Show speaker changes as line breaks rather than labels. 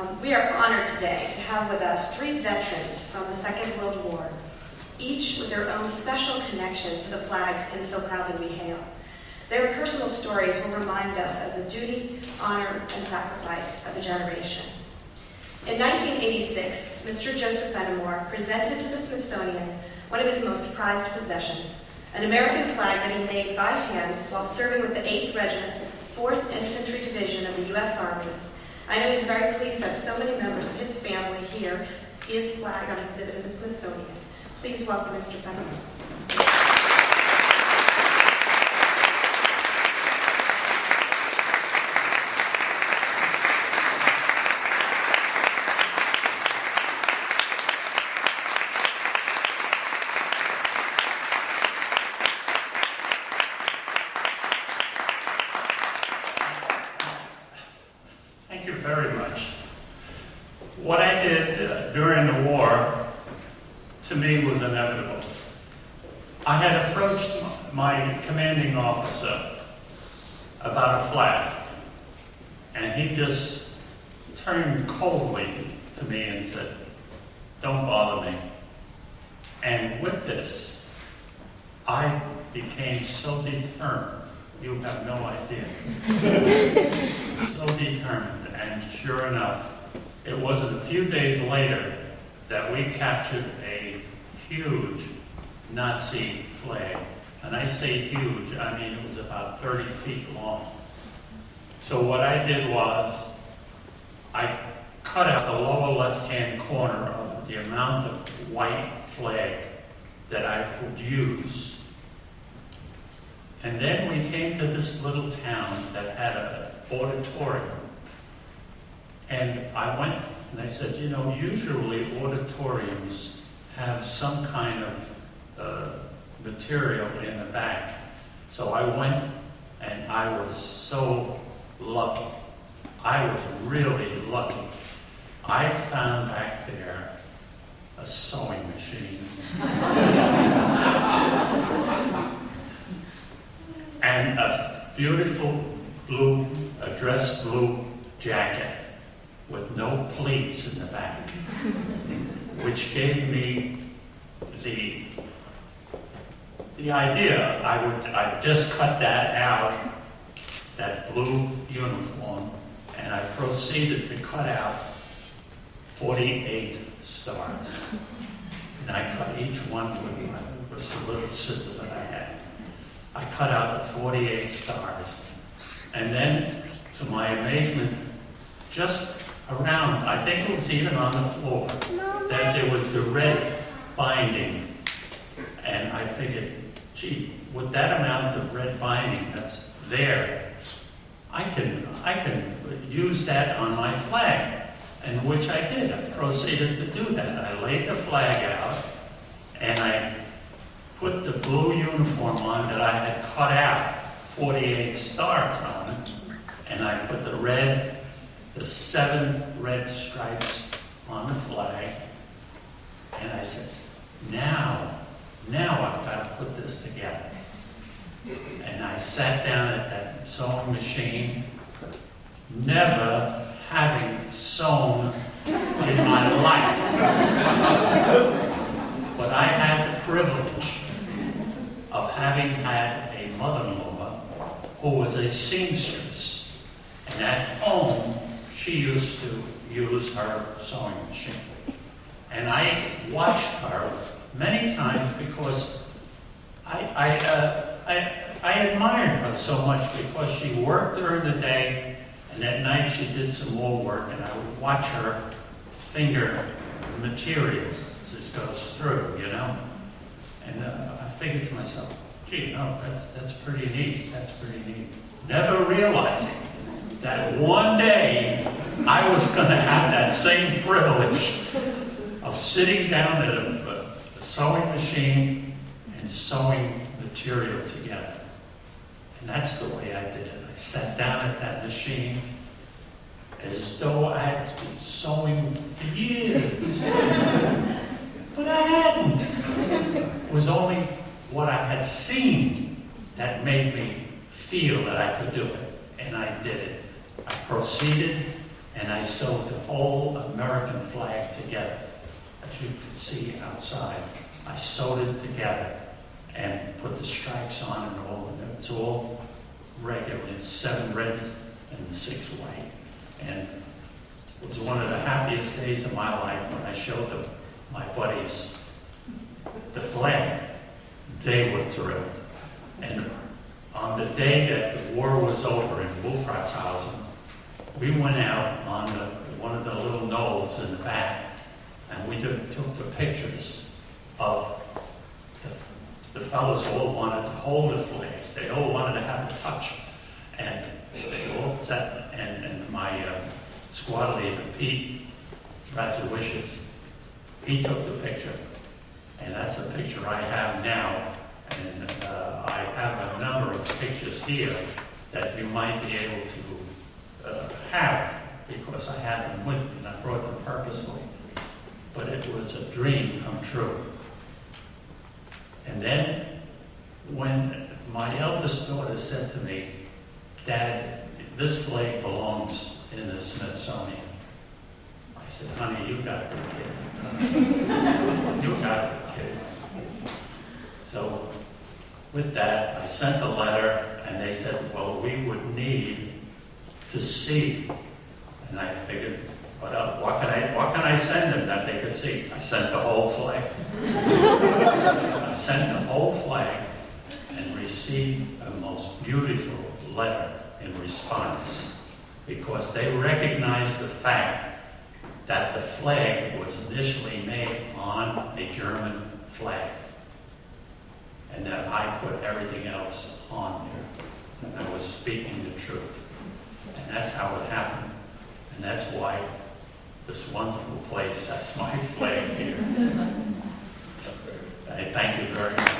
We are honored today to have with us three veterans from the Second World War, each with their own special connection to the flags and so proudly we hail. Their personal stories will remind us of the duty, honor, and sacrifice of a generation. In 1986, Mr. Joseph Fennimore presented to the Smithsonian one of his most prized possessions, an American flag that he made by hand while serving with the 8th Regiment, 4th Infantry Division of the U.S. Army. I know he's very pleased to have so many members of his family here to see his flag on exhibit in the Smithsonian. Please welcome Mr. Fennimore.
Thank you very much. What I did during the war, to me, was inevitable. I had approached my commanding officer about a flag, and he just turned coldly to me and said, "Don't bother me." And with this, I became so determined. You have no idea. So determined, and sure enough, it wasn't a few days later that we captured a huge Nazi flag. And I say huge, I mean it was about 30 feet long. So what I did was, I cut out the lower left-hand corner of the amount of white flag that I would use. And then we came to this little town that had an auditorium. And I went and I said, you know, usually auditoriums have some kind of material in the back. So I went and I was so lucky. I was really lucky. I found back there a sewing machine. And a beautiful blue, dress blue jacket with no pleats in the back, which gave me the idea. I'd just cut that out, that blue uniform, and I proceeded to cut out 48 stars. And I cut each one with some little scissors that I had. I cut out the 48 stars. And then, to my amazement, just around, I think it was even on the floor, that there was the red binding. And I figured, gee, with that amount of red binding that's there, I can use that on my flag. And which I did. I proceeded to do that. I laid the flag out, and I put the blue uniform on that I had cut out 48 stars on it, and I put the 7 red stripes on the flag, and I said, now I've got to put this together. And I sat down at that sewing machine, never having sewn in my life. But I had the privilege of having had a mother-in-law who was a seamstress. And at home, she used to use her sewing machine. And I watched her many times because I admired her so much because she worked during the day, and at night she did some more work, and I would watch her finger the material as it goes through, you know. And I figured to myself, gee, no, that's pretty neat, that's pretty neat. Never realizing that one day I was going to have that same privilege of sitting down at a sewing machine and sewing material together. And that's the way I did it. I sat down at that machine as though I had been sewing for years. But I hadn't. It was only what I had seen that made me feel that I could do it. And I did it. I proceeded and I sewed the whole American flag together. As you can see outside, I sewed it together and put the stripes on and all, and it's all regular. It's 7 reds and 6 white. And it was one of the happiest days of my life when I showed them, my buddies, the flag. They were thrilled. And on the day that the war was over in Wolfratshausen, we went out on one of the little knolls in the back, and we took the pictures of the fellows all wanted to hold the flag. They all wanted to have a touch. And they all sat, and my squad leader, Pete Ratzawishes, he took the picture. And that's a picture I have now. And I have a number of pictures here that you might be able to have, because I had them with me and I brought them purposely. But it was a dream come true. And then when my eldest daughter said to me, "Dad, this flag belongs in the Smithsonian," I said, "Honey, you got to be kidding. You got to be kidding." So with that, I sent a letter, and they said, "Well, we would need to see." And I figured, what can I send them that they could see? I sent the whole flag. I sent the whole flag and received a most beautiful letter in response, because they recognized the fact that the flag was initially made on a German flag, and that I put everything else on there, and I was speaking the truth. And that's how it happened, and that's why this wonderful place has my flag here. I thank you very much.